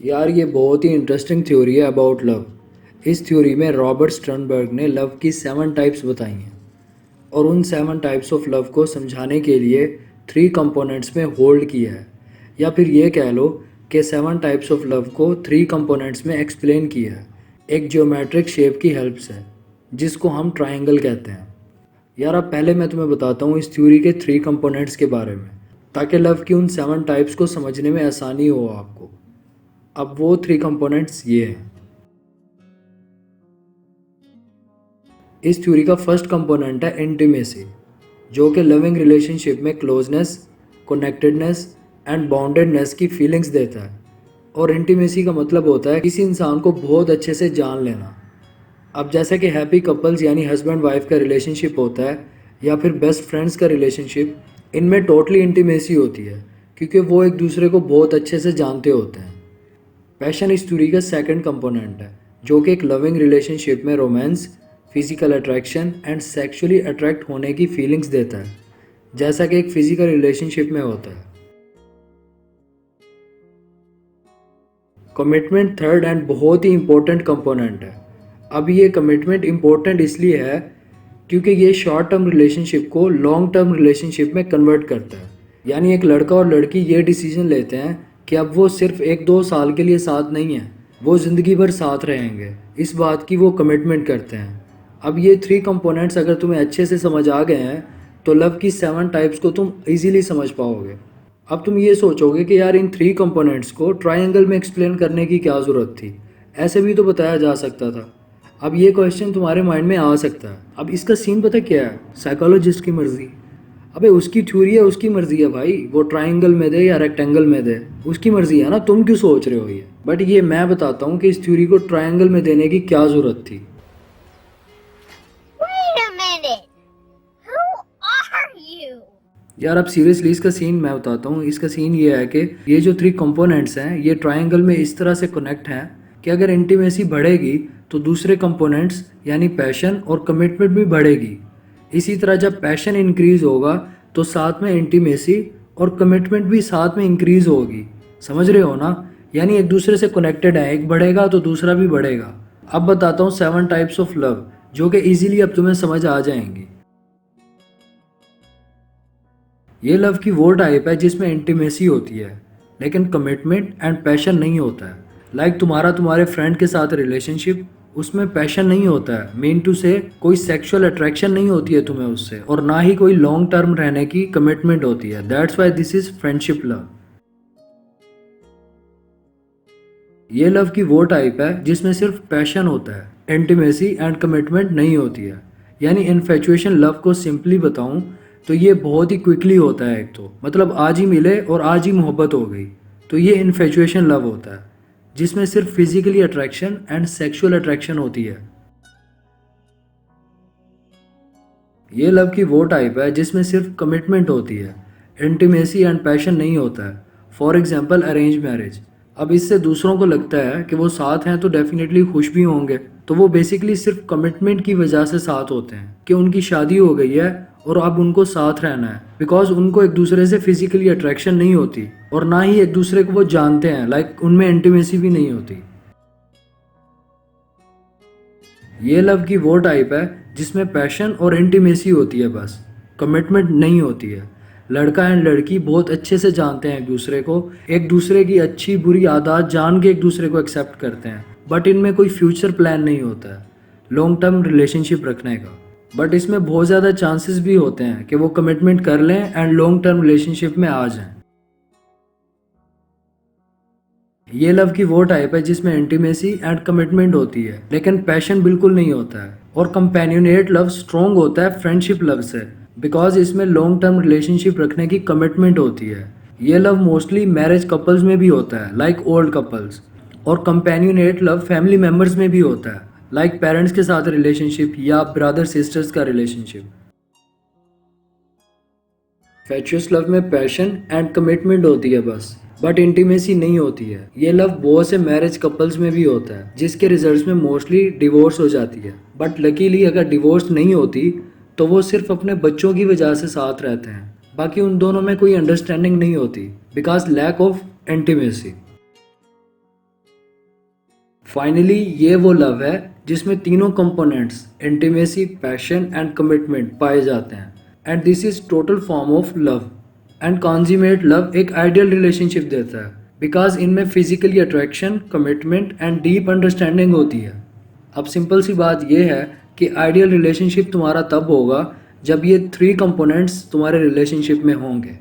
यार ये बहुत ही इंटरेस्टिंग थ्योरी है अबाउट लव। इस थ्योरी में रॉबर्ट स्टर्नबर्ग ने लव की 7 टाइप्स बताई हैं और उन 7 टाइप्स ऑफ लव को समझाने के लिए 3 कंपोनेंट्स में होल्ड किया है, या फिर ये कह लो कि 7 टाइप्स ऑफ लव को 3 कंपोनेंट्स में एक्सप्लेन किया है एक जियोमेट्रिक शेप की हेल्प से, जिसको हम ट्रायंगल कहते हैं। यार अब पहले मैं तुम्हें बताता हूँ इस थ्योरी के 3 कंपोनेंट्स के बारे में, ताकि लव की उन 7 टाइप्स को समझने में आसानी हो आपको। अब वो 3 कंपोनेंट्स ये हैं। इस थ्योरी का फर्स्ट कंपोनेंट है इंटीमेसी, जो कि लविंग रिलेशनशिप में क्लोजनेस, कनेक्टेडनेस एंड बाउंडेडनेस की फीलिंग्स देता है। और इंटीमेसी का मतलब होता है किसी इंसान को बहुत अच्छे से जान लेना। अब जैसे कि हैप्पी कपल्स यानी हस्बैंड वाइफ का रिलेशनशिप होता है, या फिर बेस्ट फ्रेंड्स का रिलेशनशिप, इनमें टोटली इंटीमेसी होती है क्योंकि वो एक दूसरे को बहुत अच्छे से जानते होते हैं। पैशन इस थ्योरी का सेकंड कंपोनेंट है, जो कि एक लविंग रिलेशनशिप में romance, physical attraction and sexually attract होने की फीलिंग्स देता है, जैसा कि एक फिजिकल रिलेशनशिप में होता है। कमिटमेंट थर्ड एंड बहुत ही इम्पोर्टेंट कंपोनेंट है। अब ये कमिटमेंट इम्पोर्टेंट इसलिए है क्योंकि ये शॉर्ट टर्म रिलेशनशिप को लॉन्ग टर्म रिलेशनशिप में कन्वर्ट करता है। यानी एक लड़का और लड़की ये डिसीजन लेते हैं कि अब वो सिर्फ 1-2 साल के लिए साथ नहीं है, वो ज़िंदगी भर साथ रहेंगे। इस बात की वो कमिटमेंट करते हैं। अब ये 3 कंपोनेंट्स अगर तुम्हें अच्छे से समझ आ गए हैं तो लव की 7 टाइप्स को तुम इजीली समझ पाओगे। अब तुम ये सोचोगे कि यार इन 3 कंपोनेंट्स को ट्रायंगल में एक्सप्लेन करने की क्या ज़रूरत थी, ऐसे भी तो बताया जा सकता था। अब ये क्वेश्चन तुम्हारे माइंड में आ सकता है। अब इसका सीन पता क्या है? साइकोलॉजिस्ट की मर्जी। अबे उसकी थ्योरी है, उसकी मर्जी है भाई, वो ट्रायंगल में दे या रेक्टेंगल में दे, उसकी मर्जी है ना। तुम क्यों सोच रहे हो ये? बट ये मैं बताता हूँ कि इस थ्योरी को ट्रायंगल में देने की क्या ज़रूरत थी। Wait a minute. Who are you? यार अब सीरियसली इसका सीन मैं बताता हूँ। इसका सीन ये है कि ये जो 3 कंपोनेंट्स हैं ये ट्रायंगल में इस तरह से कनेक्ट हैं कि अगर इंटीमेसी बढ़ेगी तो दूसरे कंपोनेंट्स यानी पैशन और कमिटमेंट भी बढ़ेगी। इसी तरह जब पैशन इंक्रीज होगा तो साथ में इंटीमेसी और कमिटमेंट भी साथ में इंक्रीज होगी। समझ रहे हो ना? यानी एक दूसरे से कनेक्टेड है, एक बढ़ेगा तो दूसरा भी बढ़ेगा। अब बताता हूँ 7 टाइप्स ऑफ लव, जो कि इजीली अब तुम्हें समझ आ जाएंगी। ये लव की वो टाइप है जिसमें इंटीमेसी होती है लेकिन कमिटमेंट एंड पैशन नहीं होता है। लाइक तुम्हारे फ्रेंड के साथ रिलेशनशिप, उसमें पैशन नहीं होता है, मीन टू से कोई सेक्सुअल अट्रैक्शन नहीं होती है तुम्हें उससे, और ना ही कोई लॉन्ग टर्म रहने की कमिटमेंट होती है। That's why this is friendship love. ये लव की वो टाइप है जिसमें सिर्फ पैशन होता है, इंटीमेसी एंड कमिटमेंट नहीं होती है। यानी इन्फेचुएशन लव को सिंपली बताऊं तो ये बहुत ही क्विकली होता है। एक तो मतलब आज ही मिले और आज ही मोहब्बत हो गई, तो ये इन्फेचुएशन लव होता है जिसमें सिर्फ physically attraction and sexual attraction होती है। ये लव की वो टाइप है जिसमें सिर्फ कमिटमेंट होती है, इंटीमेसी एंड पैशन नहीं होता है। For example arrange marriage. अब इससे दूसरों को लगता है कि वो साथ हैं तो डेफिनेटली खुश भी होंगे, तो वो बेसिकली सिर्फ कमिटमेंट की वजह से साथ होते हैं कि उनकी शादी हो गई है और अब उनको साथ रहना है, बिकॉज उनको एक दूसरे से फिजिकली अट्रैक्शन नहीं होती और ना ही एक दूसरे को वो जानते हैं, लाइक उनमें इंटीमेसी भी नहीं होती। ये लव की वो टाइप है जिसमें पैशन और इंटीमेसी होती है, बस कमिटमेंट नहीं होती है। लड़का एंड लड़की बहुत अच्छे से जानते हैं एक दूसरे की अच्छी बुरी आदत जान के एक दूसरे को एक्सेप्ट करते हैं, बट इनमें कोई फ्यूचर प्लान नहीं होता है लॉन्ग टर्म रिलेशनशिप रखने का। बट इसमें बहुत ज़्यादा चांसेस भी होते हैं कि वो कमिटमेंट कर लें एंड लॉन्ग टर्म रिलेशनशिप में आ जाएं। ये लव की वो टाइप है जिसमें इंटीमेसी एंड कमिटमेंट होती है लेकिन पैशन बिल्कुल नहीं होता है। और कंपेनियनेट लव स्ट्रॉन्ग होता है फ्रेंडशिप लव से, बिकॉज इसमें लॉन्ग टर्म रिलेशनशिप रखने की कमिटमेंट होती है। ये लव मोस्टली मैरिज कपल्स में भी होता है, लाइक ओल्ड कपल्स। और कंपेनियनेट लव फैमिली मेम्बर्स में भी होता है, लाइक पेरेंट्स के साथ रिलेशनशिप या ब्रदर सिस्टर्स का रिलेशनशिप। फैचुअस लव में पैशन एंड कमिटमेंट होती है बस, बट इंटीमेसी नहीं होती है। ये लव बहुत से मैरिज कपल्स में भी होता है जिसके रिजल्ट्स में मोस्टली डिवोर्स हो जाती है। बट लकीली अगर डिवोर्स नहीं होती तो वो सिर्फ अपने बच्चों की वजह से साथ रहते हैं, बाकी उन दोनों में कोई अंडरस्टैंडिंग नहीं होती because lack of intimacy. Finally ये वो लव है जिसमें तीनों components intimacy, passion and commitment पाए जाते हैं and this is total form of love. And consummate love एक आइडियल रिलेशनशिप देता है बिकॉज इनमें physically attraction, commitment and deep understanding होती है। अब सिंपल सी बात यह है कि आइडियल रिलेशनशिप तुम्हारा तब होगा जब ये 3 कंपोनेंट्स तुम्हारे रिलेशनशिप में होंगे।